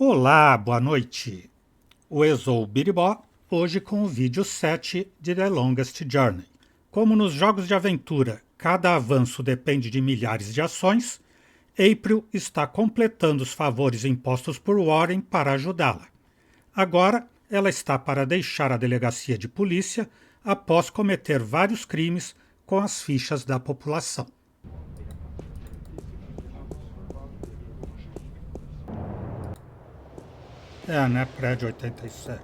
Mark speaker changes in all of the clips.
Speaker 1: Olá, boa noite. O Exou Biribó, hoje com o vídeo 7 de The Longest Journey. Como nos jogos de aventura, cada avanço depende de milhares de ações, April está completando os favores impostos por Warren para ajudá-la. Agora, ela está para deixar a delegacia de polícia após cometer vários crimes com as fichas da população. Né? Prédio 87.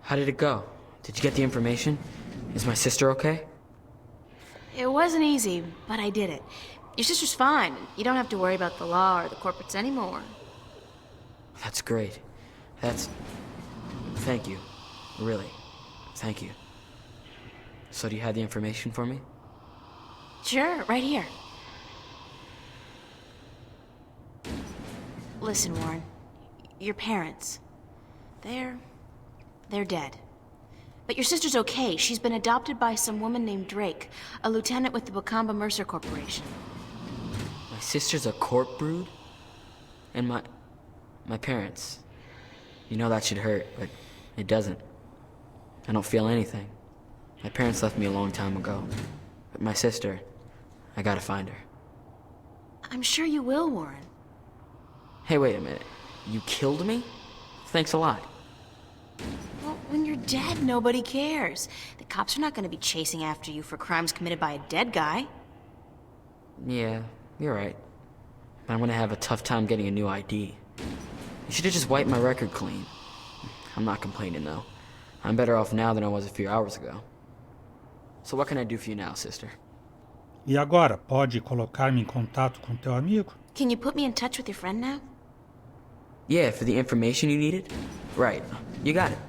Speaker 2: How did it go? Did you get the information? Is my sister okay?
Speaker 3: It wasn't easy, but I did it. Your sister's fine. You don't have to worry about the law or the corporates anymore.
Speaker 2: That's great. Thank you. Really. Thank you. So do you have the information for me?
Speaker 3: Sure, right here. Listen, Warren. Your parents. They're dead. But your sister's okay. She's been adopted by some woman named Drake, a lieutenant with the Wakamba Mercer Corporation.
Speaker 2: My sister's a corp brood? And my parents. You know that should hurt, but it doesn't. I don't feel anything. My parents left me a long time ago. But my sister, I gotta find her.
Speaker 3: I'm sure you will, Warren.
Speaker 2: Hey, wait a minute. You killed me? Thanks a lot.
Speaker 3: Well, when you're dead, nobody cares. The cops are not going to be chasing after you for crimes committed by a dead guy.
Speaker 2: Yeah, you're right. But I'm gonna have a tough time getting a new ID. You should have just wiped my record clean. I'm not complaining, though. I'm better off now than I was a few hours ago. So what can I do for you now, sister?
Speaker 1: E agora, pode colocar-me em contato com teu amigo?
Speaker 3: Can you put me in touch with your friend now?
Speaker 2: Yeah, for the information you needed? Right, you got it.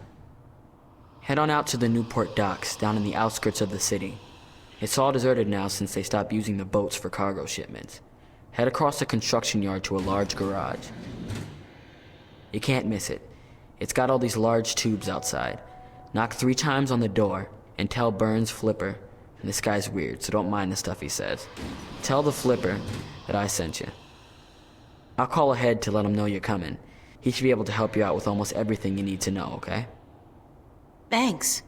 Speaker 2: Head on out to the Newport docks, down in the outskirts of the city. It's all deserted now since they stopped using the boats for cargo shipments. Head across the construction yard to a large garage. You can't miss it. It's got all these large tubes outside. Knock 3 times on the door, and tell Burns Flipper, and this guy's weird, so don't mind the stuff he says. Tell the Flipper that I sent you. I'll call ahead to let him know you're coming. He should be able to help you out with almost everything you need to know, okay?
Speaker 3: Thanks.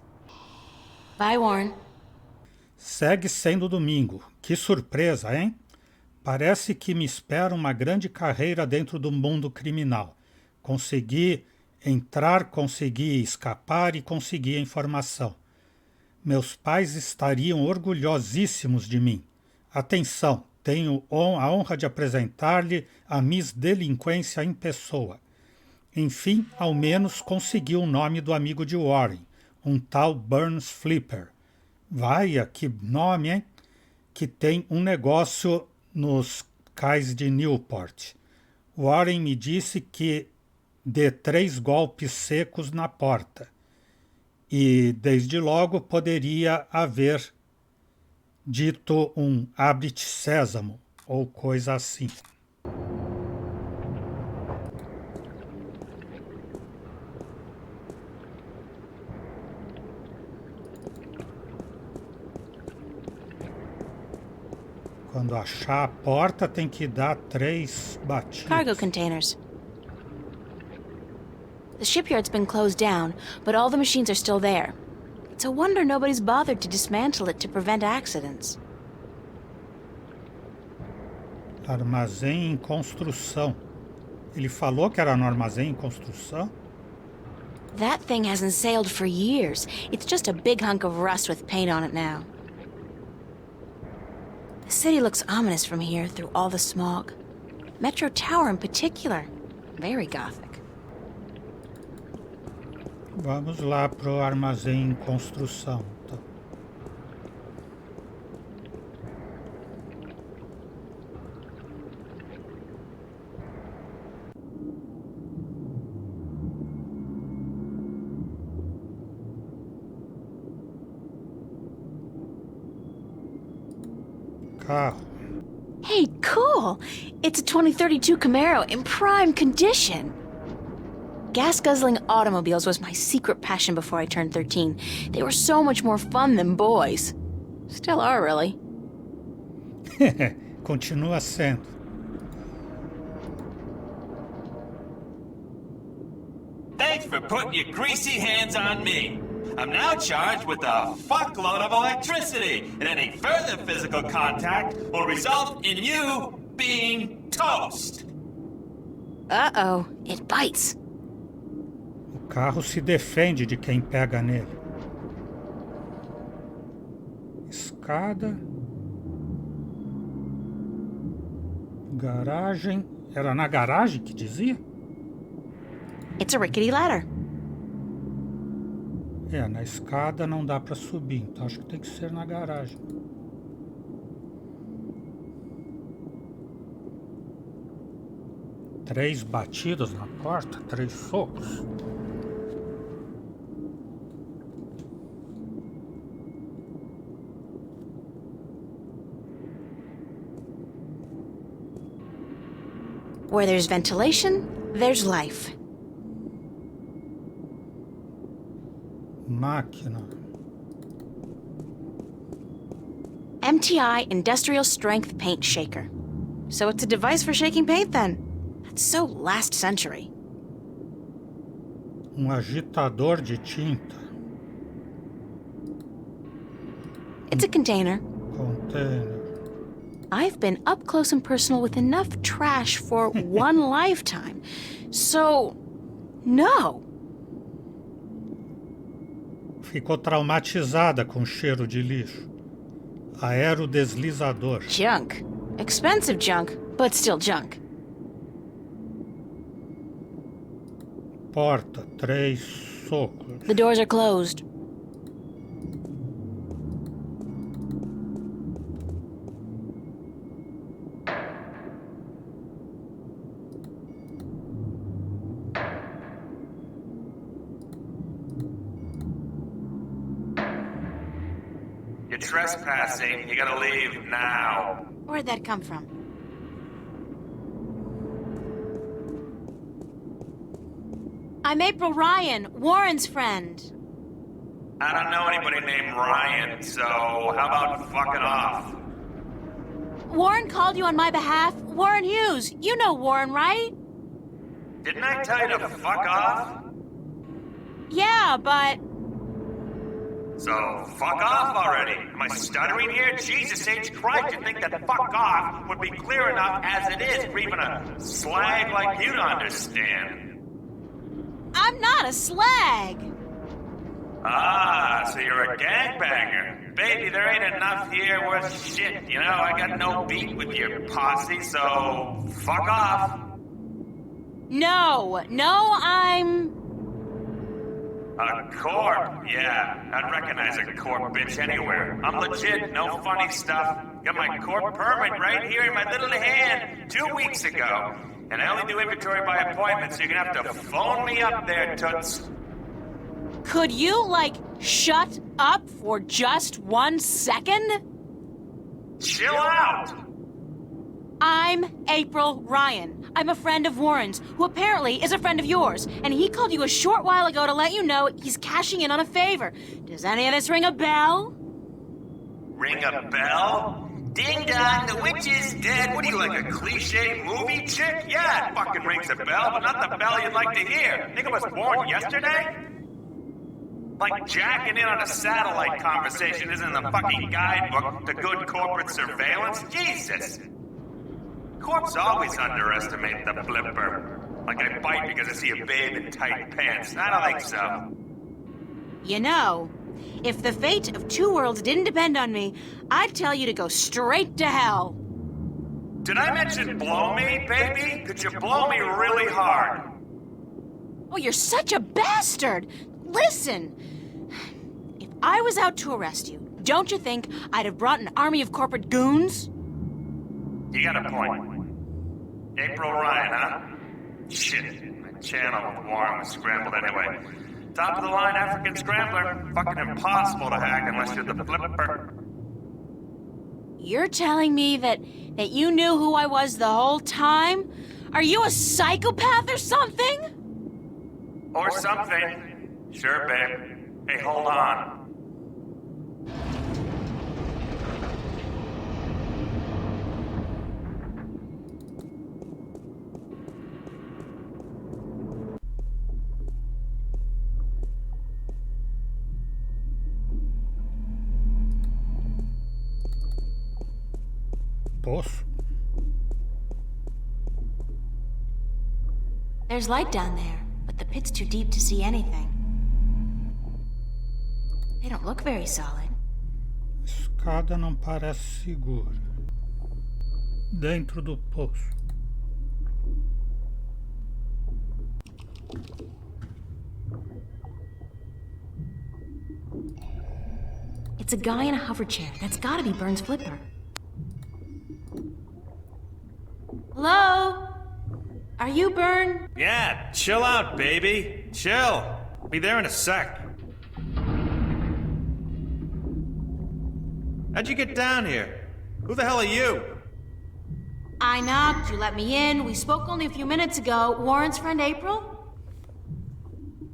Speaker 3: Bye, Warren.
Speaker 1: Segue sendo domingo. Que surpresa, hein? Parece que me espera uma grande carreira dentro do mundo criminal. Consegui entrar, consegui escapar e consegui a informação. Meus pais estariam orgulhosíssimos de mim. Atenção, tenho a honra de apresentar-lhe a Miss Delinquência em pessoa. Enfim, ao menos consegui o nome do amigo de Warren, um tal Burns Flipper. Vaia, que nome, hein? Que tem um negócio nos cais de Newport. Warren me disse que dê 3 golpes secos na porta. E, desde logo, poderia haver dito um abre-te sésamo, ou coisa assim. Quando achar a porta, tem que dar 3 batidas.
Speaker 3: Cargo containers. The shipyard's been closed down, but all the machines are still there. It's a wonder nobody's bothered to dismantle it to prevent accidents.
Speaker 1: Armazém em construção. Ele falou que era no armazém em construção?
Speaker 3: That thing hasn't sailed for years. It's just a big hunk of rust with paint on it now. The city looks ominous from here through all the smog. Metro Tower in particular. Very gothic.
Speaker 1: Vamos lá pro armazém em construção. Então. Carro.
Speaker 3: Hey, cool! It's a 2032 Camaro in prime condition. Gas-guzzling automobiles was my secret passion before I turned 13. They were so much more fun than boys. Still are, really.
Speaker 1: Continua sendo.
Speaker 4: Thanks for putting your greasy hands on me. I'm now charged with a fuckload of electricity, and any further physical contact will result in you being toast.
Speaker 3: Uh-oh, it bites.
Speaker 1: O carro se defende de quem pega nele. Escada. Garagem. Era na garagem que dizia?
Speaker 3: It's a rickety ladder.
Speaker 1: Na escada não dá pra subir, então acho que tem que ser na garagem. Três batidas na porta, 3 socos.
Speaker 3: Where there's ventilation, there's life.
Speaker 1: Máquina.
Speaker 3: MTI Industrial Strength Paint Shaker. So it's a device for shaking paint then? That's so last century.
Speaker 1: Agitador de tinta.
Speaker 3: It's a container.
Speaker 1: Container.
Speaker 3: I've been up close and personal with enough trash for one lifetime. So, no.
Speaker 1: Ficou traumatizada com o cheiro de lixo. Aerodeslizador.
Speaker 3: Junk. Expensive junk, but still junk.
Speaker 1: Porta, 3 socos.
Speaker 3: The doors are closed.
Speaker 4: You're trespassing. You gotta leave now.
Speaker 3: Where'd that come from? I'm April Ryan, Warren's friend.
Speaker 4: I don't know anybody named Ryan, so how about fucking off?
Speaker 3: Warren called you on my behalf. Warren Hughes. You know Warren, right?
Speaker 4: Didn't I tell you to fuck off?
Speaker 3: Yeah, but...
Speaker 4: So, fuck off already. Am I stuttering here? Jesus H. Christ, you'd think that fuck off would be clear enough as it is for even a slag like you to understand.
Speaker 3: I'm not a slag.
Speaker 4: Ah, so you're a gangbanger. Baby, there ain't enough here worth shit. You know, I got no beat with your posse, so fuck off.
Speaker 3: No, I'm...
Speaker 4: A corp? Yeah, I'd recognize a corp bitch anywhere. I'm legit, no funny stuff. Got my corp permit right here in my little hand 2 weeks ago. And I only do inventory by appointment, so you're gonna have to phone me up there, toots.
Speaker 3: Could you, shut up for just 1 second?
Speaker 4: Chill out!
Speaker 3: I'm April Ryan. I'm a friend of Warren's, who apparently is a friend of yours. And he called you a short while ago to let you know he's cashing in on a favor. Does any of this ring a bell?
Speaker 4: Ring a bell? Ding dong, the witch is dead. What are you, like a cliche movie chick? Yeah, it fucking rings a bell, but not the bell you'd like to hear. Think I was born yesterday? Like jacking in on a satellite conversation isn't in the fucking guidebook to good corporate surveillance? Jesus! Corps always underestimate the flipper. Like I bite because I see a babe in tight pants. I don't think so.
Speaker 3: You know, if the fate of 2 worlds didn't depend on me, I'd tell you to go straight to hell.
Speaker 4: Did I mention blow me, baby? Could you blow me really hard?
Speaker 3: Oh, you're such a bastard! Listen, if I was out to arrest you, don't you think I'd have brought an army of corporate goons?
Speaker 4: You got a point. April Ryan, huh? Shit, my channel with Warren was scrambled anyway. Top of the line African scrambler. Fucking impossible to hack unless you're the flipper.
Speaker 3: You're telling me that you knew who I was the whole time? Are you a psychopath or something?
Speaker 4: Or something. Sure, babe. Hey, hold on.
Speaker 1: Poço?
Speaker 3: There's light down there, but the pit's too deep to see anything. They don't look very solid.
Speaker 1: Escada não parece segura. Dentro do poço.
Speaker 3: It's a guy in a hover chair. That's gotta be Burns' flipper. Hello? Are you Byrne?
Speaker 4: Yeah, chill out, baby. Chill. Be there in a sec. How'd you get down here? Who the hell are you?
Speaker 3: I knocked, you let me in. We spoke only a few minutes ago. Warren's friend April?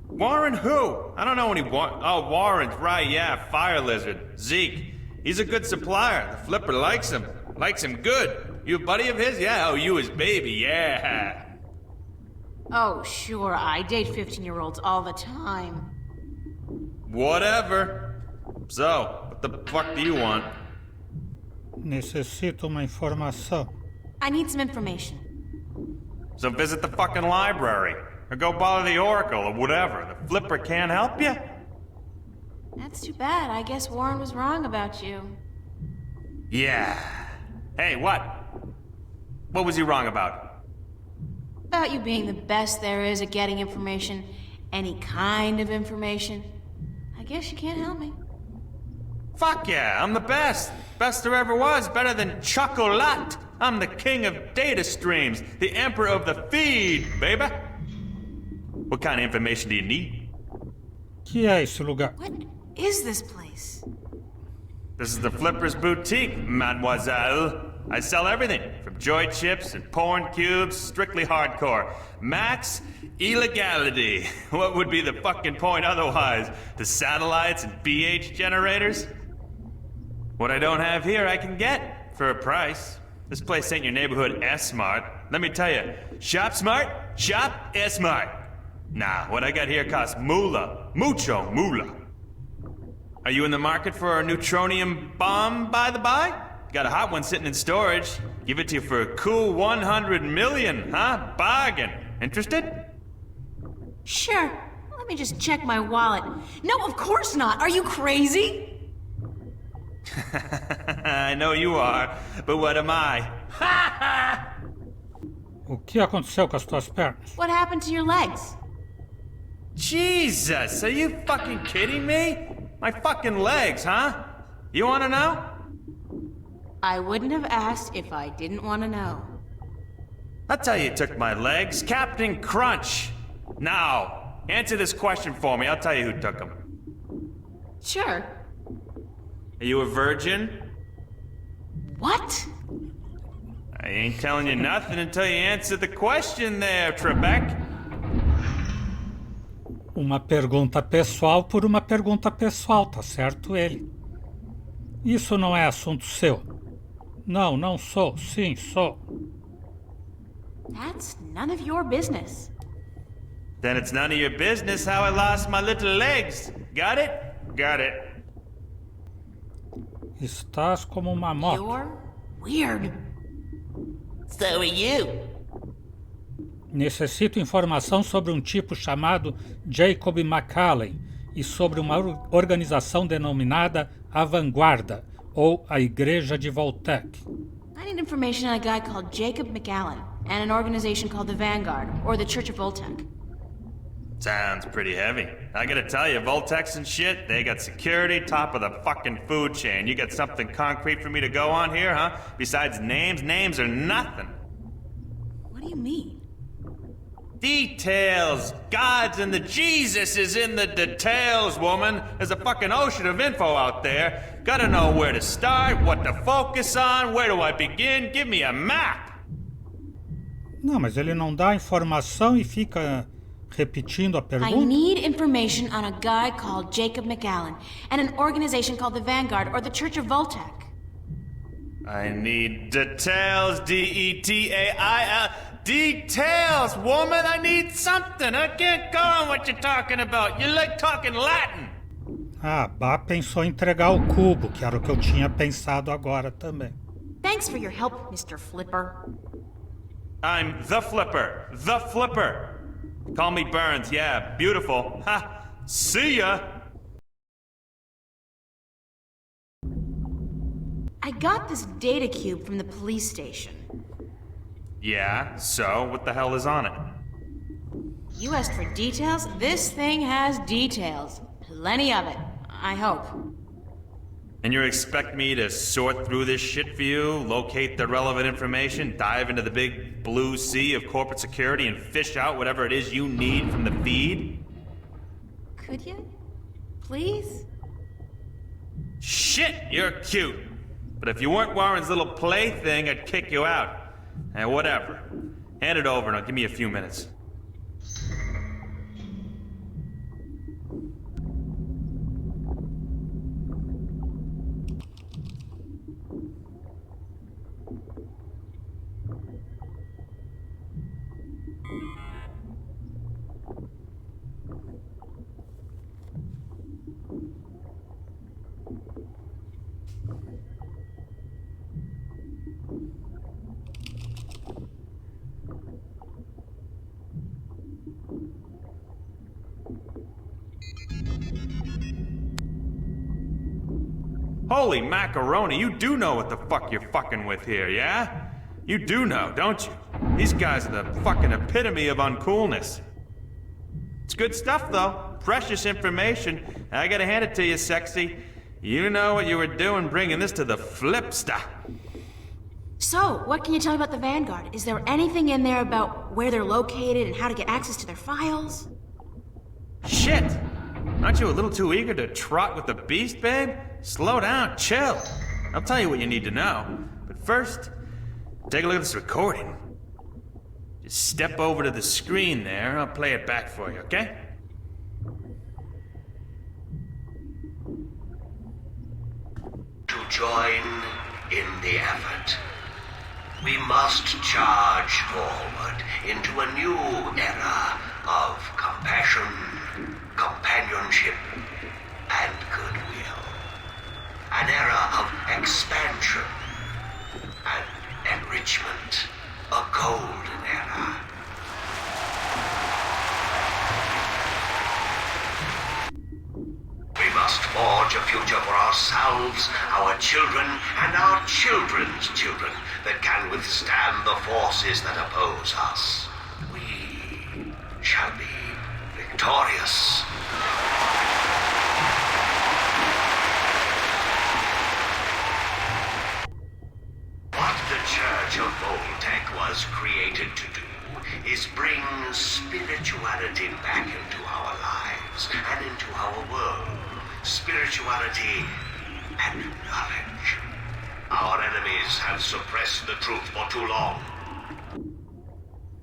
Speaker 4: Warren who? I don't know any Oh, Warren's right, yeah, Fire Lizard. Zeke. He's a good supplier. The flipper likes him. Likes him good. You a buddy of his? Yeah, oh, you his baby, yeah.
Speaker 3: Oh, sure, I date 15-year-olds all the time.
Speaker 4: Whatever. So, what the fuck do you want?
Speaker 1: Necessito uma informação.
Speaker 3: I need some information.
Speaker 4: So visit the fucking library. Or go bother the Oracle or whatever. The flipper can't help you?
Speaker 3: That's too bad. I guess Warren was wrong about you.
Speaker 4: Yeah. Hey, what? What was he wrong about?
Speaker 3: About you being the best there is at getting information. Any kind of information. I guess you can't help me.
Speaker 4: Fuck yeah, I'm the best. Best there ever was. Better than Chocolat. I'm the king of data streams. The emperor of the feed, baby. What kind of information do you need?
Speaker 1: Que é esse lugar?
Speaker 3: What is this place?
Speaker 4: This is the Flipper's Boutique, mademoiselle. I sell everything, from joy chips and porn cubes, strictly hardcore. Max illegality. What would be the fucking point otherwise? The satellites and BH generators? What I don't have here, I can get for a price. This place ain't your neighborhood S-Mart. Let me tell you, shop smart, shop S-Mart. Nah, what I got here costs moolah. Mucho moolah. Are you in the market for a neutronium bomb, by the by? Got a hot one sitting in storage. Give it to you for a cool 100 million, huh? Bargain. Interested?
Speaker 3: Sure. Let me just check my wallet. No, of course not. Are you crazy?
Speaker 4: I know you are, but what am I?
Speaker 1: O que aconteceu com as tuas pernas?
Speaker 3: What happened to your legs?
Speaker 4: Jesus, are you fucking kidding me? My fucking legs, huh? You wanna know?
Speaker 3: I wouldn't have asked if I didn't want to know.
Speaker 4: I'll tell you who took my legs. Captain Crunch. Now, answer this question for me. I'll tell you who took them.
Speaker 3: Sure.
Speaker 4: Are you a virgin?
Speaker 3: What?
Speaker 4: I ain't telling you nothing until you answer the question there, Trebek.
Speaker 1: Uma pergunta pessoal por uma pergunta pessoal, tá certo ele? Isso não é assunto seu. Não, não sou. Sim, sou.
Speaker 3: That's none of your business.
Speaker 4: Then it's none of your business how I lost my little legs. Got it? Got it.
Speaker 1: Estás como uma moto.
Speaker 3: You're weird.
Speaker 5: So are you.
Speaker 1: Necessito informação sobre um tipo chamado Jacob McCallan e sobre uma organização denominada A Vanguarda, ou a Igreja de Voltec.
Speaker 3: I need information on a guy called Jacob McAllen and an organization called the Vanguard, or the Church of Voltec.
Speaker 4: Sounds pretty heavy. I gotta tell you, Voltex and shit, they got security, top of the fucking food chain. You got something concrete for me to go on here, huh? Besides names? Names are nothing.
Speaker 3: What do you mean?
Speaker 4: Details! Gods and the Jesus is in the details, woman! There's a fucking ocean of info out there. Gotta know where to start, what to focus on, where do I begin? Give me a map!
Speaker 1: Não, mas ele não dá informação e fica Repetindo a
Speaker 3: I
Speaker 1: pergunta?
Speaker 3: need information on a guy called Jacob McAllen and an organization called the Vanguard or the Church of Voltec.
Speaker 4: I need details, D-E-T-A-I-L. Details, woman! I need something! I can't go on what you're talking about. You're like talking Latin.
Speaker 1: Ah, Bá pensou em entregar o cubo, que era o que eu tinha pensado agora também.
Speaker 3: Thanks for your help, Mr. Flipper.
Speaker 4: I'm the Flipper. The Flipper. Call me Burns, yeah, beautiful. Ha! See ya!
Speaker 3: I got this data cube from the police station.
Speaker 4: Yeah, so what the hell is on it?
Speaker 3: You asked for details? This thing has details. Plenty of it, I hope.
Speaker 4: And you expect me to sort through this shit for you, locate the relevant information, dive into the big blue sea of corporate security, and fish out whatever it is you need from the feed?
Speaker 3: Could you? Please?
Speaker 4: Shit, you're cute. But if you weren't Warren's little plaything, I'd kick you out. And whatever. Hand it over and give me a few minutes. Holy macaroni, you do know what the fuck you're fucking with here, yeah? You do know, don't you? These guys are the fucking epitome of uncoolness. It's good stuff, though. Precious information. I gotta hand it to you, sexy. You know what you were doing bringing this to the Flipster.
Speaker 3: So, what can you tell me about the Vanguard? Is there anything in there about where they're located and how to get access to their files?
Speaker 4: Shit! Aren't you a little too eager to trot with the beast, babe? Slow down, chill. I'll tell you what you need to know. But first, take a look at this recording. Just step over to the screen there, I'll play it back for you, okay?
Speaker 6: To join in the effort, we must charge forward into a new era of compassion, companionship, and goodwill. An era of expansion and enrichment. A golden era. We must forge a future for ourselves, our children, and our children's children that can withstand the forces that oppose us. We shall be victorious. What the Church of Voltec was created to do is bring spirituality back into our lives and into our world. Spirituality and knowledge. Our enemies have suppressed the truth for too long.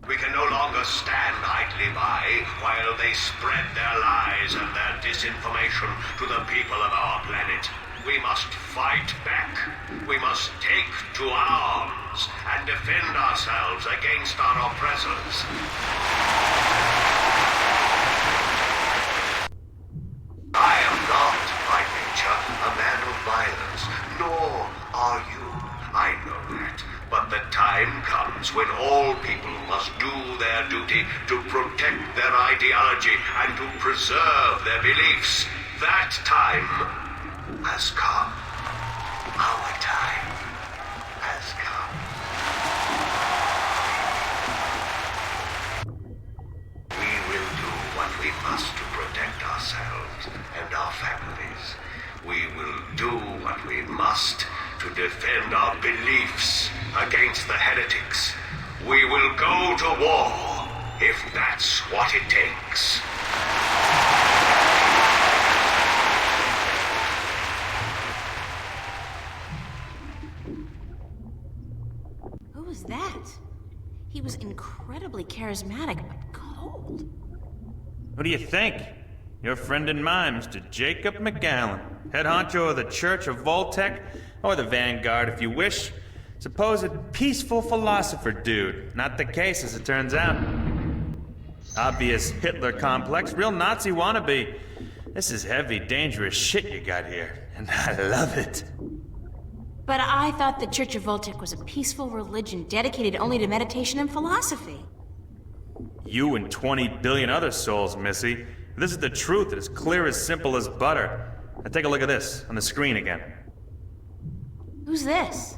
Speaker 6: We can no longer stand idly by while they spread their lies and their disinformation to the people of our planet. We must fight back. We must take to arms and defend ourselves against our oppressors. I am not, by nature, a man of violence, nor are you. I know that. But the time comes when all people must do their duty to protect their ideology and to preserve their beliefs. That time has come. Our time has come. We will do what we must to protect ourselves and our families. We will do what we must to defend our beliefs against the heretics. We will go to war if that's what it takes.
Speaker 3: Who was that? He was incredibly charismatic, but cold.
Speaker 4: Who do you think? Your friend and mine, Mr. Jacob McGowan, head honcho of the Church of Voltec, or the Vanguard if you wish. Supposed peaceful philosopher dude. Not the case, as it turns out. Obvious Hitler complex, real Nazi wannabe. This is heavy, dangerous shit you got here, and I love it.
Speaker 3: But I thought the Church of Voltec was a peaceful religion dedicated only to meditation and philosophy.
Speaker 4: You and 20 billion other souls, Missy. This is the truth. It is clear as simple as butter. Now take a look at this, on the screen again.
Speaker 3: Who's this?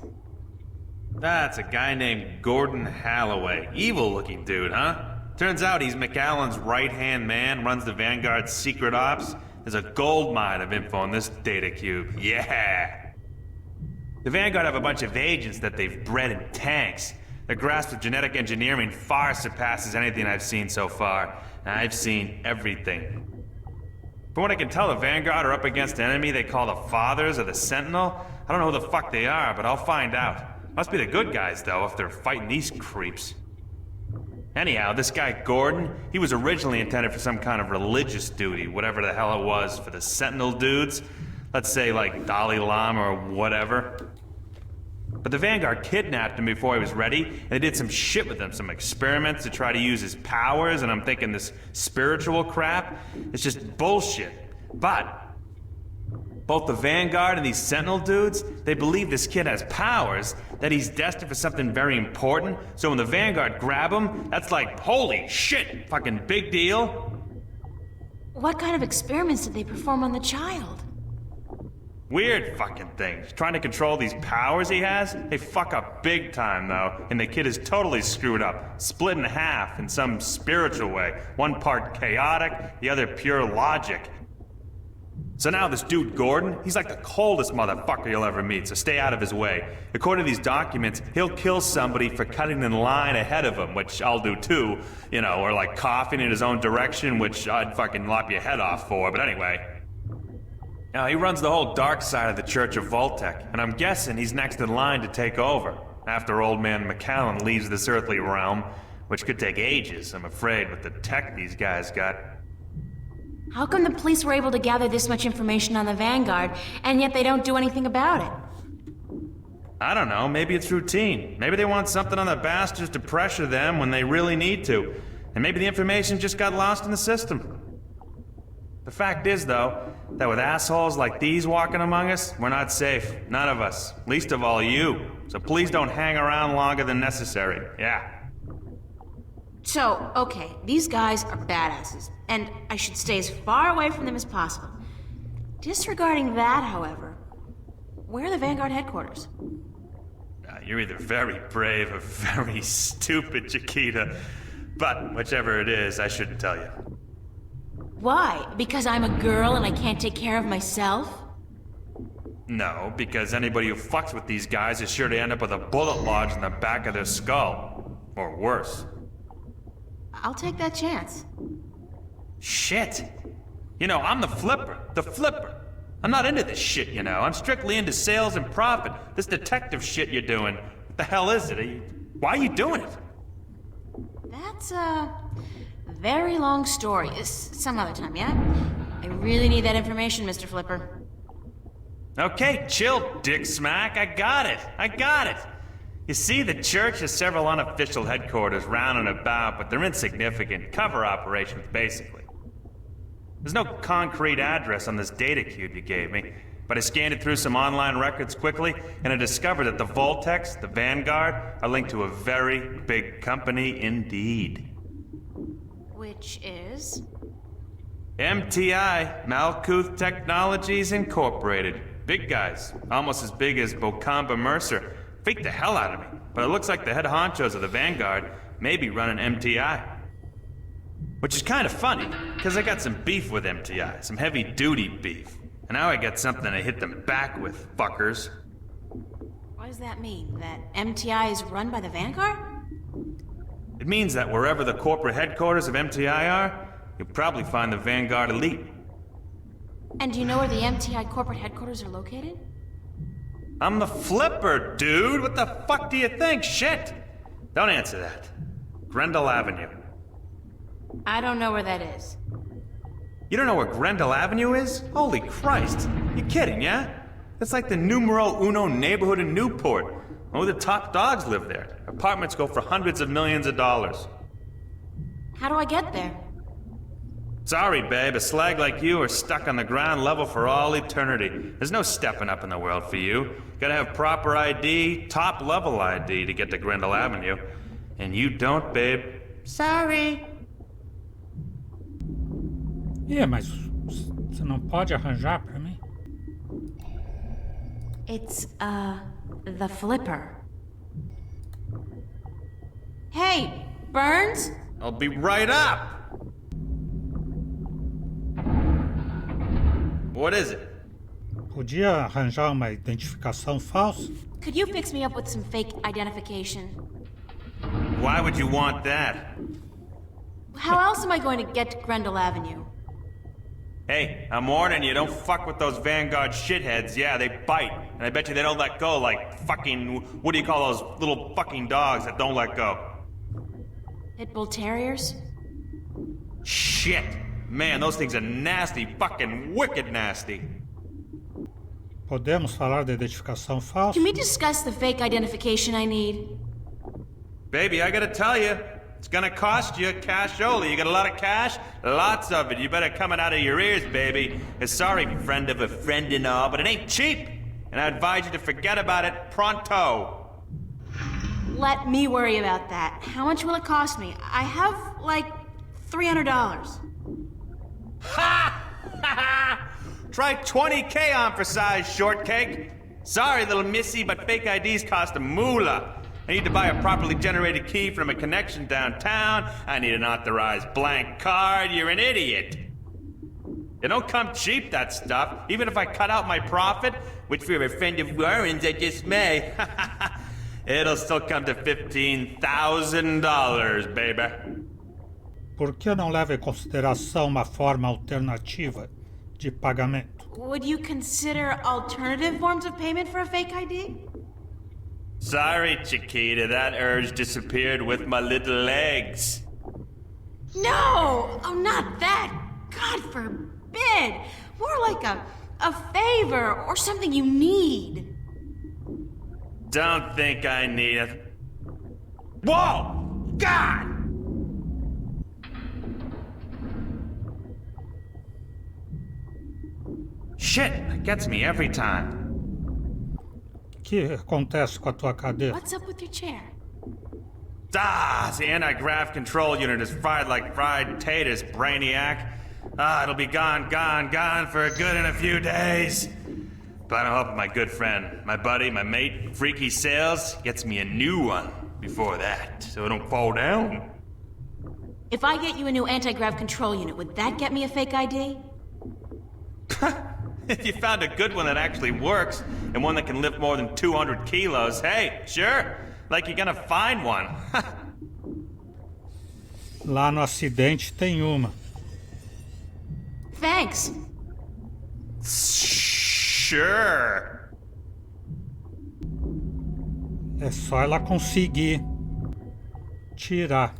Speaker 4: That's a guy named Gordon Halloway. Evil-looking dude, huh? Turns out he's McAllen's right-hand man, runs the Vanguard's secret ops. There's a gold mine of info in this data cube. Yeah! The Vanguard have a bunch of agents that they've bred in tanks. Their grasp of genetic engineering far surpasses anything I've seen so far. I've seen everything. From what I can tell, the Vanguard are up against an enemy they call the Fathers or the Sentinel. I don't know who the fuck they are, but I'll find out. Must be the good guys, though, if they're fighting these creeps. Anyhow, this guy Gordon, he was originally intended for some kind of religious duty, whatever the hell it was, for the Sentinel dudes. Let's say, like, Dalai Lama or whatever. But the Vanguard kidnapped him before he was ready, and they did some shit with him, some experiments to try to use his powers, and I'm thinking this spiritual crap, it's just bullshit. But both the Vanguard and these Sentinel dudes, they believe this kid has powers, that he's destined for something very important, so when the Vanguard grab him, that's like, holy shit, fucking big deal.
Speaker 3: What kind of experiments did they perform on the child?
Speaker 4: Weird fucking things. Trying to control these powers he has? They fuck up big time, though, and the kid is totally screwed up, split in half in some spiritual way. One part chaotic, the other pure logic. So now this dude Gordon, he's like the coldest motherfucker you'll ever meet, so stay out of his way. According to these documents, he'll kill somebody for cutting in line ahead of him, which I'll do too, you know, or like coughing in his own direction, which I'd fucking lop your head off for, but anyway. Now, he runs the whole dark side of the Church of Voltec, and I'm guessing he's next in line to take over, after old man McAllen leaves this earthly realm, which could take ages, I'm afraid, with the tech these guys got.
Speaker 3: How come the police were able to gather this much information on the Vanguard, and yet they don't do anything about it?
Speaker 4: I don't know, maybe it's routine. Maybe they want something on the bastards to pressure them when they really need to. And maybe the information just got lost in the system. The fact is, though, that with assholes like these walking among us, we're not safe. None of us. Least of all you. So please don't hang around longer than necessary. Yeah.
Speaker 3: So, okay, these guys are badasses, and I should stay as far away from them as possible. Disregarding that, however, where are the Vanguard headquarters?
Speaker 4: You're either very brave or very stupid, Chiquita. But whichever it is, I shouldn't tell you.
Speaker 3: Why? Because I'm a girl and I can't take care of myself?
Speaker 4: No, because anybody who fucks with these guys is sure to end up with a bullet lodged in the back of their skull. Or worse.
Speaker 3: I'll take that chance.
Speaker 4: Shit. You know, I'm the flipper. The flipper. I'm not into this shit, you know. I'm strictly into sales and profit. This detective shit you're doing. What the hell is it? Why are you doing it?
Speaker 3: That's a very long story. Some other time, yeah? I really need that information, Mr. Flipper.
Speaker 4: Okay, chill, dick smack. I got it. You see, the church has several unofficial headquarters round and about, but they're insignificant. Cover operations, basically. There's no concrete address on this data cube you gave me, but I scanned it through some online records quickly, and I discovered that the Voltex, the Vanguard, are linked to a very big company indeed.
Speaker 3: Which is?
Speaker 4: MTI, Malkuth Technologies Incorporated. Big guys, almost as big as Bocamba Mercer. Freaked the hell out of me, but it looks like the head honchos of the Vanguard may be running MTI. Which is kind of funny, because I got some beef with MTI, some heavy-duty beef. And now I got something to hit them back with, fuckers.
Speaker 3: What does that mean? That MTI is run by the Vanguard?
Speaker 4: It means that wherever the corporate headquarters of MTI are, you'll probably find the Vanguard elite.
Speaker 3: And do you know where the MTI corporate headquarters are located?
Speaker 4: I'm the flipper, dude! What the fuck do you think? Shit! Don't answer that. Grendel Avenue.
Speaker 3: I don't know where that is.
Speaker 4: You don't know where Grendel Avenue is? Holy Christ. You're kidding, yeah? It's like the numero uno neighborhood in Newport. Only the top dogs live there. Apartments go for hundreds of millions of dollars.
Speaker 3: How do I get there?
Speaker 4: Sorry, babe, a slag like you are stuck on the ground level for all eternity. There's no stepping up in the world for you. Gotta have proper ID, top level ID to get to Grendel Avenue. And you don't, babe. Sorry.
Speaker 1: Mas você não pode arranjar pra mim?
Speaker 3: It's, the flipper. Hey, Burns?
Speaker 4: I'll be right up. What is it?
Speaker 1: Podia arranjar uma identificação falsa?
Speaker 3: Could you fix me up with some fake identification?
Speaker 4: Why would you want that?
Speaker 3: How else am I going to get to Grendel Avenue?
Speaker 4: Hey, I'm warning you, don't fuck with those Vanguard shitheads. Yeah, they bite. And I bet you they don't let go like fucking... What do you call those little fucking dogs that don't let go?
Speaker 3: Pit Bull Terriers?
Speaker 4: Shit! Man, those things are nasty. Fucking wicked nasty.
Speaker 1: Podemos falar da identificação falsa?
Speaker 3: Can we discuss the fake identification I need?
Speaker 4: Baby, I gotta tell you, it's gonna cost you cash only. You got a lot of cash? Lots of it. You better come it out of your ears, baby. Sorry, friend of a friend and all, but it ain't cheap. And I advise you to forget about it pronto.
Speaker 3: Let me worry about that. How much will it cost me? I have, like, $300.
Speaker 4: Ha! Try 20K on for size, shortcake. Sorry, little missy, but fake IDs cost a moolah. I need to buy a properly generated key from a connection downtown. I need an authorized blank card. You're an idiot. It don't come cheap, that stuff. Even if I cut out my profit, which for a friend of Warren's I just may, it'll still come to $15,000, baby.
Speaker 1: Por que não leva em consideração uma forma alternativa de pagamento?
Speaker 3: Would you consider alternative forms of payment for a fake ID?
Speaker 4: Sorry, Chiquita, that urge disappeared with my little legs.
Speaker 3: No! Oh, not that! God forbid! More like a favor or something you need.
Speaker 4: Don't think I need it. Whoa! God! Shit, that gets me every time.
Speaker 1: O que acontece com a tua cadeira?
Speaker 3: What's up with your chair?
Speaker 4: The anti-grav control unit is fried like fried taters, brainiac. It'll be gone for good in a few days. But I'm hoping my good friend, my buddy, my mate, Freaky Sales, gets me a new one before that, so it don't fall down.
Speaker 3: If I get you a new anti-grav control unit, would that get me a fake ID?
Speaker 4: If you found a good one that actually works, and one that can lift more than 200 kilos, hey, sure, like you're gonna find one.
Speaker 1: Lá no acidente tem uma.
Speaker 3: Thanks.
Speaker 4: Sure.
Speaker 1: É só ela conseguir tirar.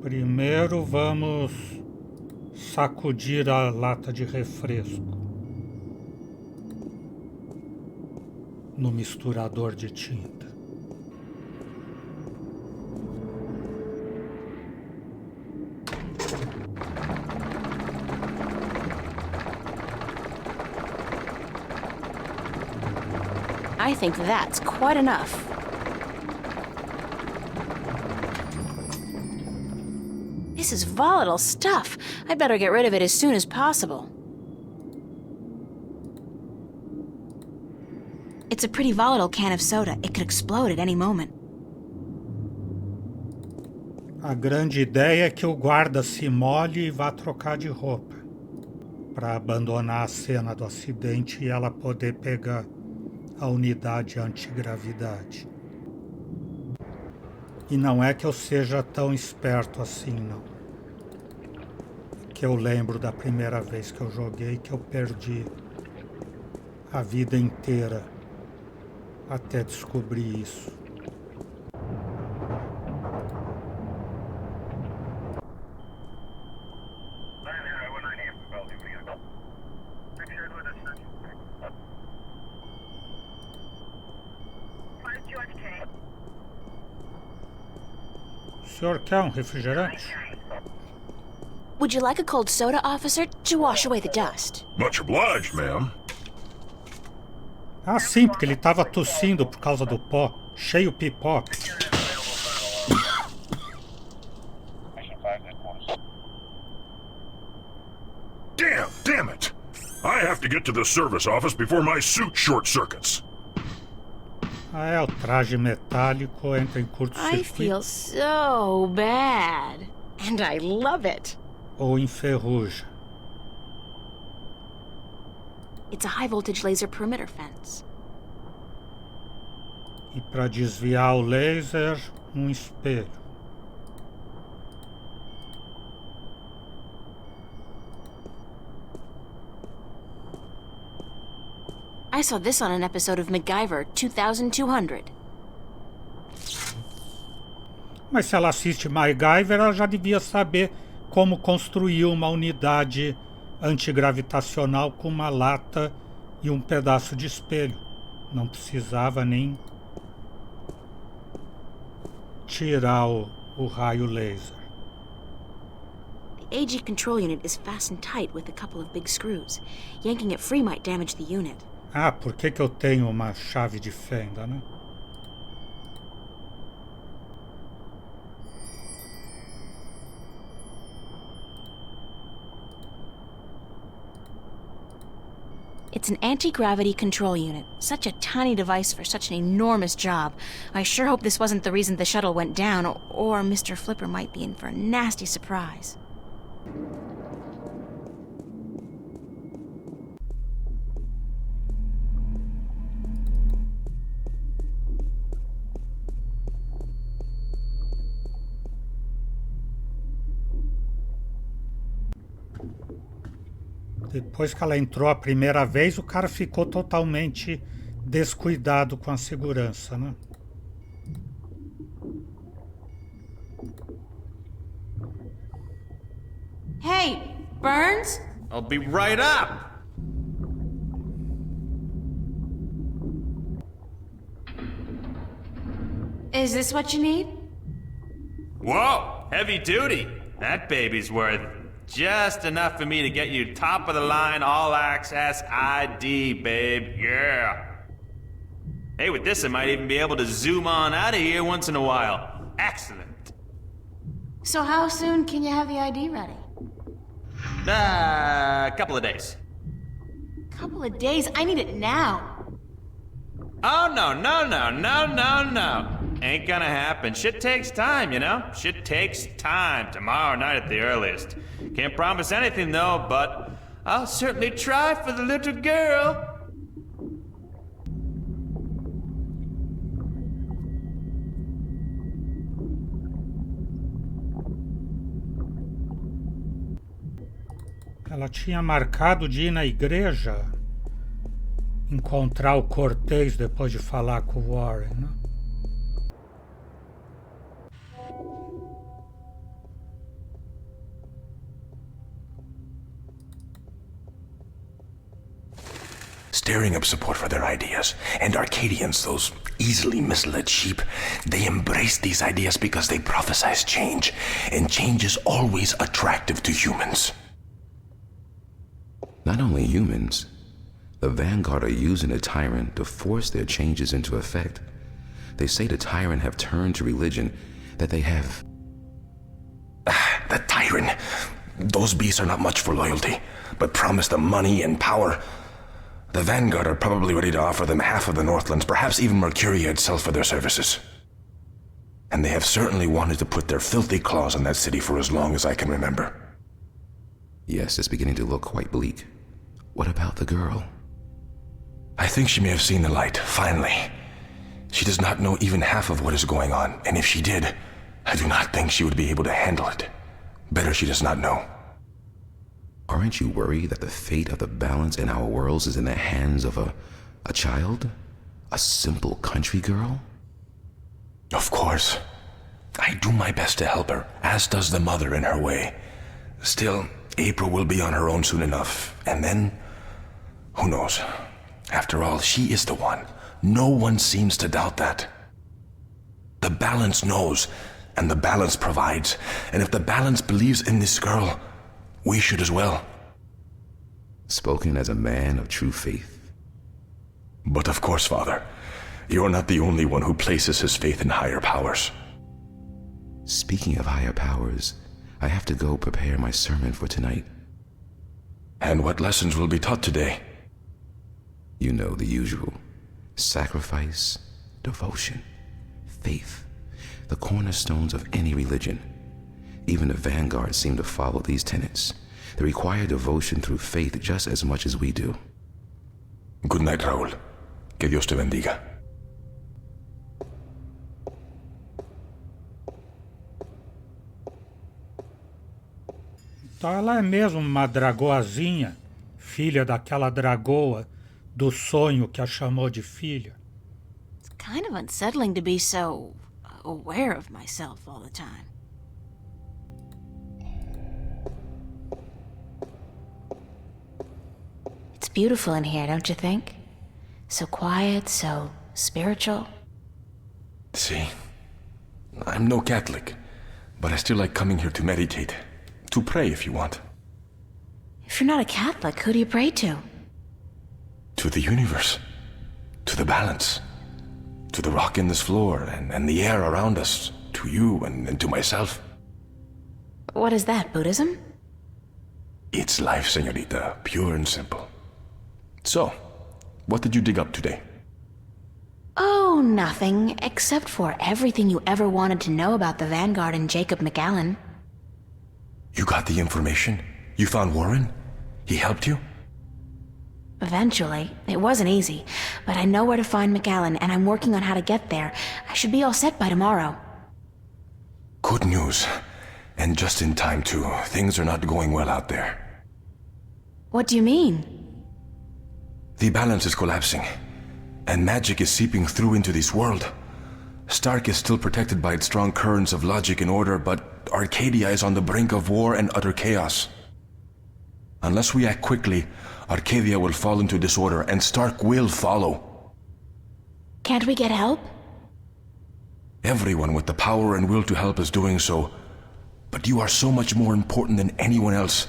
Speaker 1: Primeiro vamos sacudir a lata de refresco no misturador de tinta.
Speaker 3: I think that's quite enough. This is volatile stuff. I'd better get rid of it as soon as possible. It's a pretty volatile can of soda. It could explode at any moment.
Speaker 1: A grande ideia é que o guarda se molhe e vá trocar de roupa para abandonar a cena do acidente e ela poder pegar a unidade antigravidade. E não é que eu seja tão esperto assim, não. Que eu lembro da primeira vez que eu joguei que eu perdi a vida inteira até descobrir isso. O senhor quer um refrigerante?
Speaker 3: Would you like a cold soda, officer, to wash away the dust?
Speaker 7: Much obliged, ma'am.
Speaker 1: Ah, sim, porque ele estava tossindo por causa do pó. Cheio pipoca.
Speaker 7: Damn it! I have to get to the service office before my suit short circuits.
Speaker 1: Ah, é, o traje metálico entra em
Speaker 3: I
Speaker 1: curto-circuito
Speaker 3: feel so bad. And I love it.
Speaker 1: ou enferruja.
Speaker 3: It's a high-voltage laser perimeter fence.
Speaker 1: E para desviar o laser, um espelho.
Speaker 3: I saw this on an episode of MacGyver 2200.
Speaker 1: Mas se ela assiste MacGyver, ela já devia saber como construir uma unidade antigravitacional com uma lata e um pedaço de espelho. Não precisava nem tirar o raio laser.
Speaker 3: The AG control unit is fastened tight with a couple of big screws. Yanking it free might damage the unit.
Speaker 1: Ah, por que eu tenho uma chave de fenda, né?
Speaker 3: It's an anti-gravity control unit. Such a tiny device for such an enormous job. I sure hope this wasn't the reason the shuttle went down, or Mr. Flipper might be in for a nasty surprise.
Speaker 1: Depois que ela entrou a primeira vez, o cara ficou totalmente descuidado com a segurança, né?
Speaker 3: Hey, Burns?
Speaker 4: I'll be right up.
Speaker 3: Is this what you need?
Speaker 4: Whoa, heavy duty. That baby's worth just enough for me to get you top of the line all access ID, babe. Yeah. Hey, with this I might even be able to zoom on out of here once in a while. Excellent.
Speaker 3: So how soon can you have the ID ready?
Speaker 4: A couple of days.
Speaker 3: Couple of days? I need it now.
Speaker 4: Oh, no. Ain't gonna happen. Shit takes time, you know? Shit takes time. Tomorrow night at the earliest. Can't promise anything, though, but I'll certainly try for the little girl.
Speaker 1: Ela tinha marcado de ir na igreja encontrar o Cortez depois de falar com o Warren, né?
Speaker 8: Stirring up support for their ideas. And Arcadians, those easily misled sheep, they embrace these ideas because they prophesize change. And change is always attractive to humans.
Speaker 9: Not only humans, the Vanguard are using the Tyrant to force their changes into effect. They say the Tyrant have turned to religion, that they have...
Speaker 8: The Tyrant. Those beasts are not much for loyalty, but promise them money and power. The Vanguard are probably ready to offer them half of the Northlands, perhaps even Mercuria itself for their services. And they have certainly wanted to put their filthy claws on that city for as long as I can remember.
Speaker 9: Yes, it's beginning to look quite bleak. What about the girl?
Speaker 8: I think she may have seen the light, finally. She does not know even half of what is going on, and if she did, I do not think she would be able to handle it. Better she does not know.
Speaker 9: Aren't you worried that the fate of the balance in our worlds is in the hands of a child? A simple country girl?
Speaker 8: Of course. I do my best to help her, as does the mother in her way. Still, April will be on her own soon enough, and then, who knows? After all, she is the one. No one seems to doubt that. The balance knows, and the balance provides, and if the balance believes in this girl, we should as well.
Speaker 9: Spoken as a man of true faith.
Speaker 8: But of course, Father, you're not the only one who places his faith in higher powers.
Speaker 9: Speaking of higher powers, I have to go prepare my sermon for tonight.
Speaker 8: And what lessons will be taught today?
Speaker 9: You know the usual. Sacrifice, devotion, faith, the cornerstones of any religion. Even the vanguard seem to follow these tenets. They require devotion through faith just as much as we do.
Speaker 8: Good night, Raúl. Que Dios te bendiga.
Speaker 1: Então ela é mesmo uma dragoazinha, filha daquela dragoa do sonho que a chamou de filha.
Speaker 3: It's kind of unsettling to be so aware of myself all the time. It's beautiful in here, don't you think? So quiet, so spiritual.
Speaker 8: See, I'm no Catholic, but I still like coming here to meditate. To pray if you want.
Speaker 3: If you're not a Catholic, who do you pray to?
Speaker 8: To the universe. To the balance. To the rock in this floor and the air around us. To you and to myself.
Speaker 3: What is that, Buddhism?
Speaker 8: It's life, señorita. Pure and simple. So, what did you dig up today?
Speaker 3: Oh, nothing, except for everything you ever wanted to know about the Vanguard and Jacob McAllen.
Speaker 8: You got the information? You found Warren? He helped you?
Speaker 3: Eventually. It wasn't easy, but I know where to find McAllen, and I'm working on how to get there. I should be all set by tomorrow.
Speaker 8: Good news. And just in time, too. Things are not going well out there.
Speaker 3: What do you mean?
Speaker 8: The balance is collapsing, and magic is seeping through into this world. Stark is still protected by its strong currents of logic and order, but Arcadia is on the brink of war and utter chaos. Unless we act quickly, Arcadia will fall into disorder, and Stark will follow.
Speaker 3: Can't we get help?
Speaker 8: Everyone with the power and will to help is doing so, but you are so much more important than anyone else.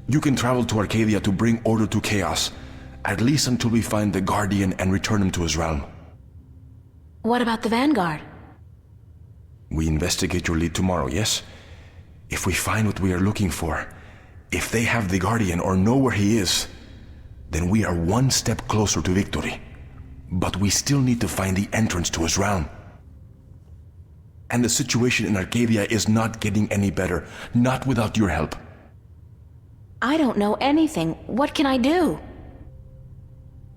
Speaker 8: You can travel to Arcadia to bring order to chaos, at least until we find the Guardian and return him to his realm.
Speaker 3: What about the Vanguard?
Speaker 8: We investigate your lead tomorrow, yes? If we find what we are looking for, if they have the Guardian or know where he is, then we are one step closer to victory. But we still need to find the entrance to his realm. And the situation in Arcadia is not getting any better, not without your help.
Speaker 3: I don't know anything. What can I do?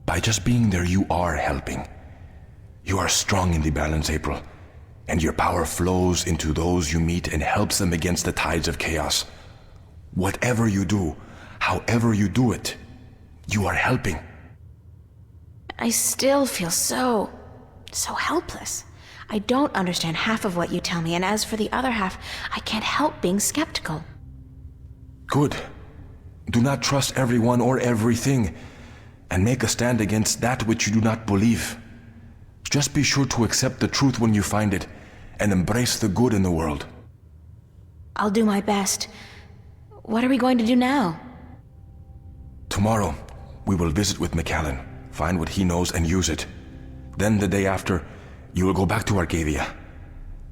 Speaker 8: By just being there, you are helping. You are strong in the balance, April, and your power flows into those you meet and helps them against the tides of chaos. Whatever you do, however you do it, you are helping.
Speaker 3: I still feel so helpless. I don't understand half of what you tell me, and as for the other half, I can't help being skeptical.
Speaker 8: Good. Do not trust everyone or everything, and make a stand against that which you do not believe. Just be sure to accept the truth when you find it, and embrace the good in the world.
Speaker 3: I'll do my best. What are we going to do now?
Speaker 8: Tomorrow, we will visit with McAllen, find what he knows and use it. Then the day after, you will go back to Arcadia.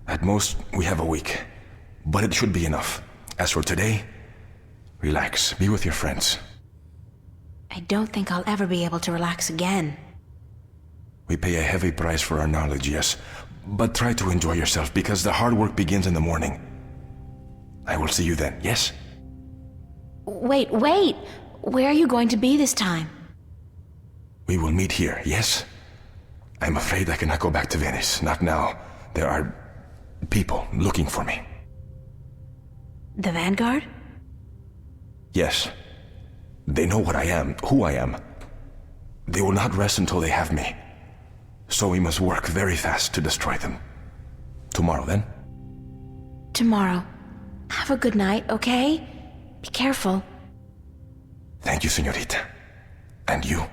Speaker 8: At most, we have a week, but it should be enough. As for today, relax, be with your friends.
Speaker 3: I don't think I'll ever be able to relax again.
Speaker 8: We pay a heavy price for our knowledge, yes, but try to enjoy yourself because the hard work begins in the morning. I will see you then, yes?
Speaker 3: Wait! Where are you going to be this time?
Speaker 8: We will meet here, yes? I'm afraid I cannot go back to Venice, not now. There are people looking for me.
Speaker 3: The Vanguard?
Speaker 8: Yes, They know what I am, who I am. They will not rest until they have me. So we must work very fast to destroy them. Tomorrow, then?
Speaker 3: Tomorrow. Have a good night, okay? Be careful.
Speaker 8: Thank you, señorita. And you.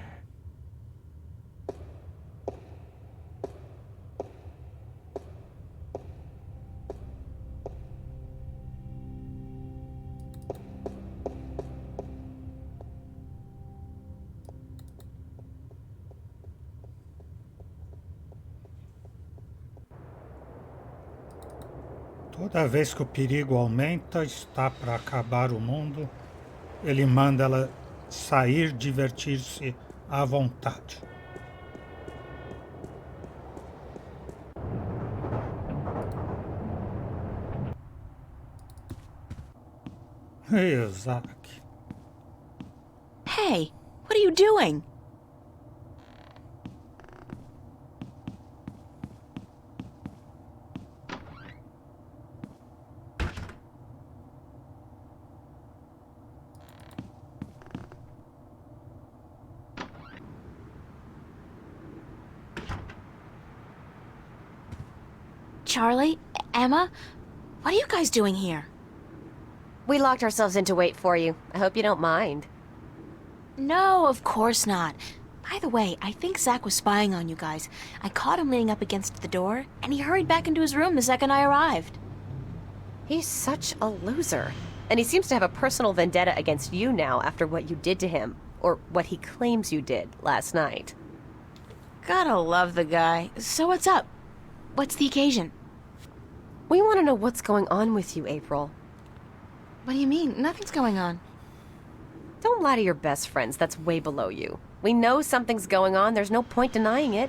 Speaker 1: Toda vez que o perigo aumenta, está para acabar o mundo, ele manda ela sair, divertir-se à vontade. Isaac.
Speaker 3: Hey, what are you doing? Charlie? Emma? What are you guys doing here?
Speaker 10: We locked ourselves in to wait for you. I hope you don't mind.
Speaker 3: No, of course not. By the way, I think Zach was spying on you guys. I caught him leaning up against the door, and he hurried back into his room the second I arrived.
Speaker 10: He's such a loser. And he seems to have a personal vendetta against you now after what you did to him. Or what he claims you did last night.
Speaker 3: Gotta love the guy. So what's up? What's the occasion?
Speaker 10: We want to know what's going on with you, April.
Speaker 3: What do you mean? Nothing's going on.
Speaker 10: Don't lie to your best friends. That's way below you. We know something's going on. There's no point denying it.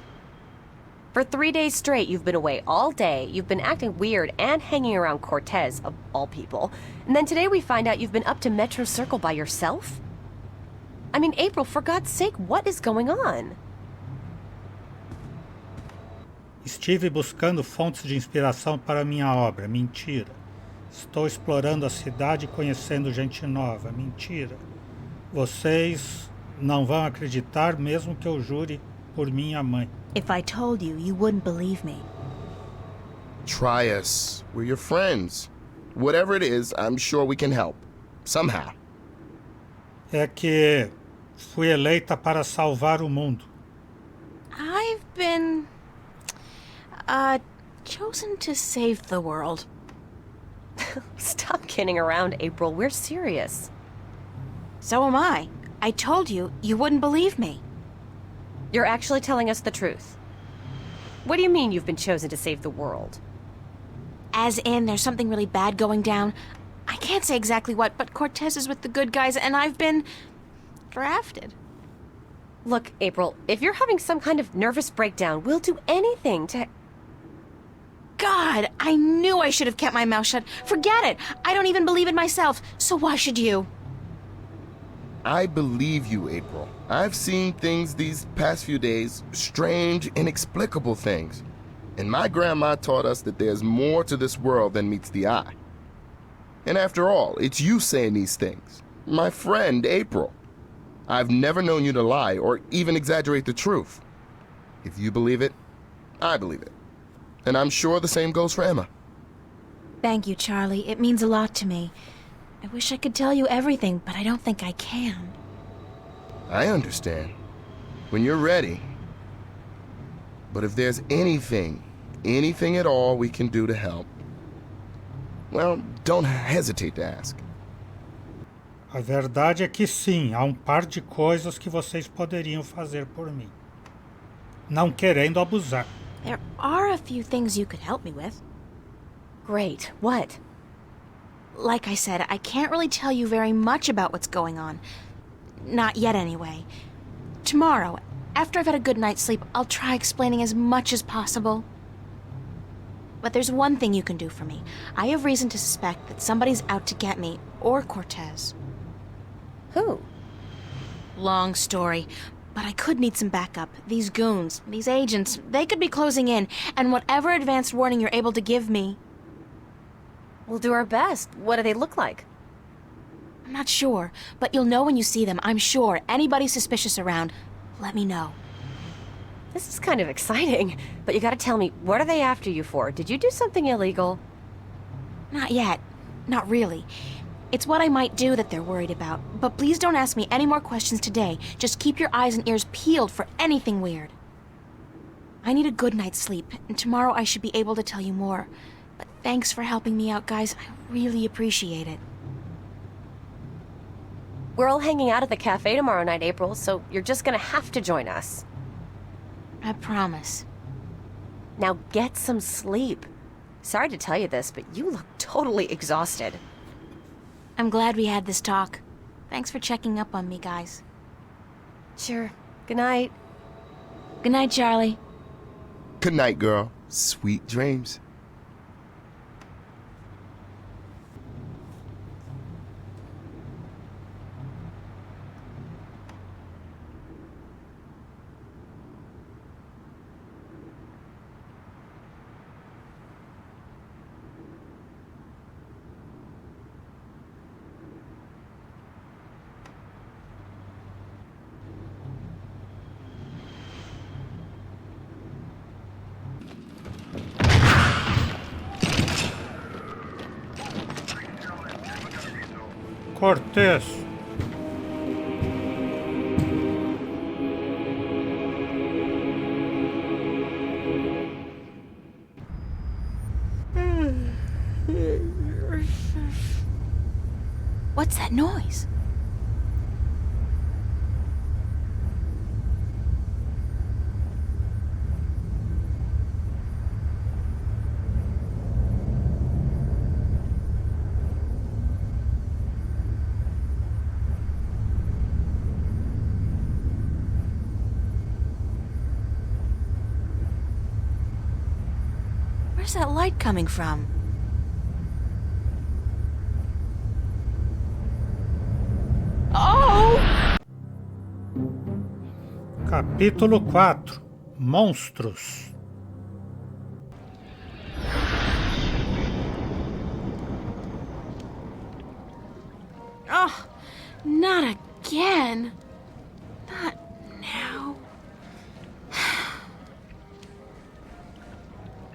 Speaker 10: For 3 days straight, you've been away all day. You've been acting weird and hanging around Cortez, of all people. And then today we find out you've been up to Metro Circle by yourself? I mean, April, for God's sake, what is going on?
Speaker 1: Estive buscando fontes de inspiração para minha obra. Mentira. Estou explorando a cidade e conhecendo gente nova. Mentira. Vocês não vão acreditar mesmo que eu jure por minha mãe.
Speaker 3: If I told you, you wouldn't believe me.
Speaker 11: Try us. We're your friends. Whatever it is, I'm sure we can help. Somehow.
Speaker 1: É que fui eleita para salvar o mundo.
Speaker 3: I've been... chosen to save the world.
Speaker 10: Stop kidding around, April. We're serious.
Speaker 3: So am I. I told you, you wouldn't believe me.
Speaker 10: You're actually telling us the truth. What do you mean you've been chosen to save the world?
Speaker 3: As in, there's something really bad going down. I can't say exactly what, but Cortez is with the good guys, and I've been... drafted.
Speaker 10: Look, April, if you're having some kind of nervous breakdown, we'll do anything to...
Speaker 3: God, I knew I should have kept my mouth shut. Forget it. I don't even believe it myself, so why should you?
Speaker 11: I believe you, April. I've seen things these past few days, strange, inexplicable things. And my grandma taught us that there's more to this world than meets the eye. And after all, it's you saying these things. My friend, April. I've never known you to lie or even exaggerate the truth. If you believe it, I believe it. And I'm sure the same goes for Emma.
Speaker 3: Thank you, Charlie. It means a lot to me. I wish I could tell you everything, but I don't think I can.
Speaker 11: I understand. When you're ready. But if there's anything at all we can do to help, well, don't hesitate to ask.
Speaker 1: A verdade é que sim, há par de coisas que vocês poderiam fazer por mim. Não querendo abusar.
Speaker 3: There are a few things you could help me with.
Speaker 10: Great. What?
Speaker 3: Like I said, I can't really tell you very much about what's going on. Not yet, anyway. Tomorrow, after I've had a good night's sleep, I'll try explaining as much as possible. But there's one thing you can do for me. I have reason to suspect that somebody's out to get me, or Cortez.
Speaker 10: Who?
Speaker 3: Long story. But I could need some backup. These goons, these agents, they could be closing in, and whatever advanced warning you're able to give me...
Speaker 10: We'll do our best. What do they look like?
Speaker 3: I'm not sure, but you'll know when you see them, I'm sure. Anybody suspicious around, let me know.
Speaker 10: This is kind of exciting, but you gotta tell me, what are they after you for? Did you do something illegal?
Speaker 3: Not yet. Not really. It's what I might do that they're worried about. But please don't ask me any more questions today. Just keep your eyes and ears peeled for anything weird. I need a good night's sleep, and tomorrow I should be able to tell you more. But thanks for helping me out, guys. I really appreciate it.
Speaker 10: We're all hanging out at the cafe tomorrow night, April, so you're just gonna have to join us.
Speaker 3: I promise.
Speaker 10: Now get some sleep. Sorry to tell you this, but you look totally exhausted.
Speaker 3: I'm glad we had this talk. Thanks for checking up on me, guys.
Speaker 10: Sure. Good night.
Speaker 3: Good night, Charlie.
Speaker 11: Good night, girl. Sweet dreams.
Speaker 1: Cortez.
Speaker 3: What's that noise? Where's that light coming from? Oh!
Speaker 1: Capítulo 4. Monstros.
Speaker 3: Oh, not again. Not now.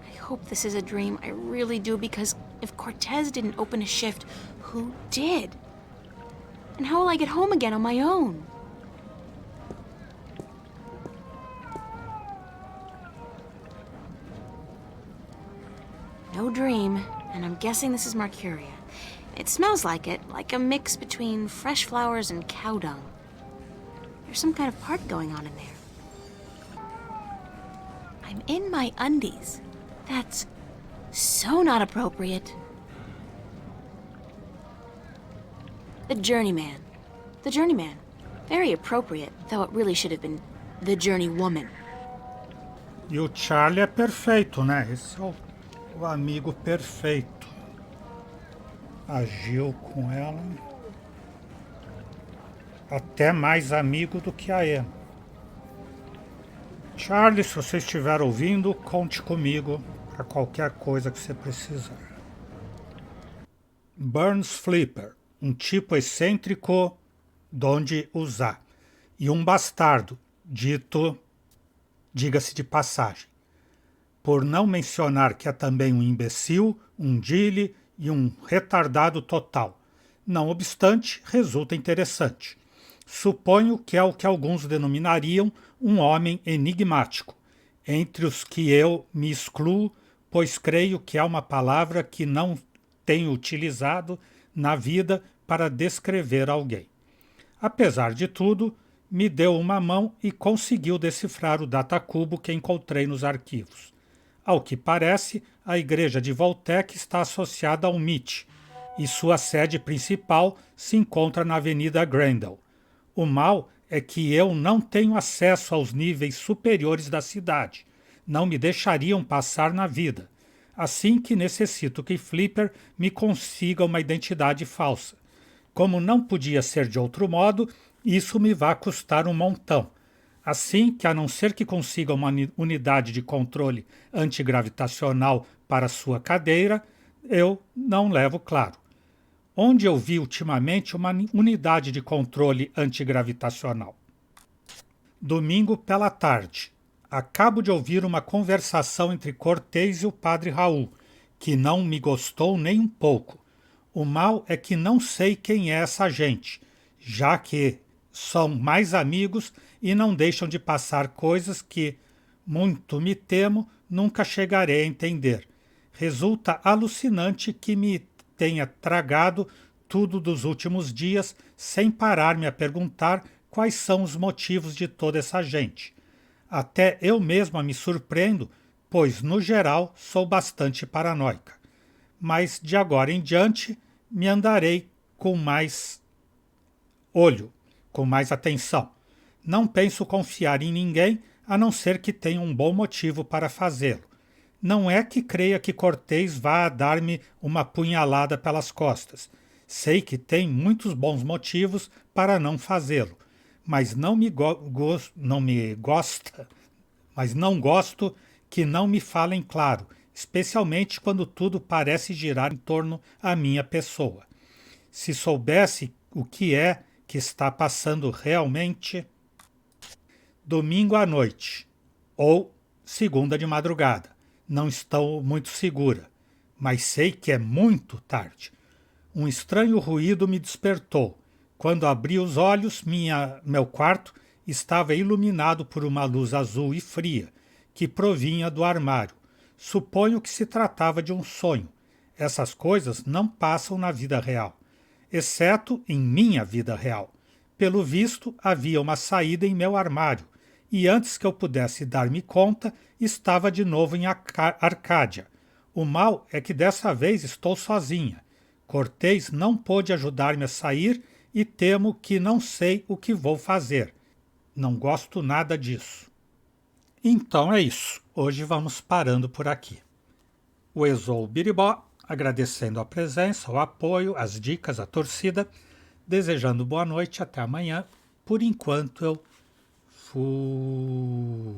Speaker 3: I hope this is a dream. I really do, because if Cortez didn't open a shift, who did? And how will I get home again on my own? No dream, and I'm guessing this is Mercuria. It smells like it, like a mix between fresh flowers and cow dung. There's some kind of part going on in there. I'm in my undies. That's so not appropriate. The Journeyman. The Journeyman. Very appropriate, though it really should have been the Journeywoman.
Speaker 1: E o Charlie é perfeito, né? Esse é o amigo perfeito. Agiu com ela. Até mais amigo do que a Emma. Charlie, se você estiver ouvindo, conte comigo para qualquer coisa que você precisar. Burns Flipper, um tipo excêntrico donde usar, e um bastardo, diga-se de passagem, por não mencionar que é também um imbecil, um dile e um retardado total. Não obstante, resulta interessante. Suponho que é o que alguns denominariam um homem enigmático, entre os que eu me excluo, pois creio que é uma palavra que não tenho utilizado na vida para descrever alguém. Apesar de tudo, me deu uma mão e conseguiu decifrar o datacubo que encontrei nos arquivos. Ao que parece, a igreja de Voltec está associada ao MIT, e sua sede principal se encontra na Avenida Grendel. O mal é que eu não tenho acesso aos níveis superiores da cidade. Não me deixariam passar na vida. Assim que necessito que Flipper me consiga uma identidade falsa. Como não podia ser de outro modo, isso me vai custar um montão. Assim que, a não ser que consiga uma unidade de controle antigravitacional para sua cadeira, eu não levo claro. Onde eu vi ultimamente uma unidade de controle antigravitacional? Domingo pela tarde. Acabo de ouvir uma conversação entre Cortês e o padre Raul, que não me gostou nem um pouco. O mal é que não sei quem é essa gente, já que são mais amigos e não deixam de passar coisas que, muito me temo, nunca chegarei a entender. Resulta alucinante que me tenha tragado tudo dos últimos dias sem parar-me a perguntar quais são os motivos de toda essa gente. Até eu mesma me surpreendo, pois, no geral, sou bastante paranoica. Mas, de agora em diante, me andarei com mais olho, com mais atenção. Não penso confiar em ninguém, a não ser que tenha um bom motivo para fazê-lo. Não é que creia que Cortês vá dar-me uma punhalada pelas costas. Sei que tem muitos bons motivos para não fazê-lo, mas não gosto que não me falem claro, especialmente quando tudo parece girar em torno à minha pessoa. Se soubesse o que é que está passando realmente... Domingo à noite, ou segunda de madrugada. Não estou muito segura, mas sei que é muito tarde. Um estranho ruído me despertou. Quando abri os olhos, meu quarto estava iluminado por uma luz azul e fria, que provinha do armário. Suponho que se tratava de um sonho. Essas coisas não passam na vida real, exceto em minha vida real. Pelo visto, havia uma saída em meu armário, e antes que eu pudesse dar-me conta, estava de novo em Arcádia. O mal é que dessa vez estou sozinha. Cortês não pôde ajudar-me a sair e temo que não sei o que vou fazer. Não gosto nada disso. Então é isso. Hoje vamos parando por aqui. O Exou Biribó, agradecendo a presença, o apoio, as dicas, a torcida, desejando boa noite, até amanhã. Por enquanto eu fui...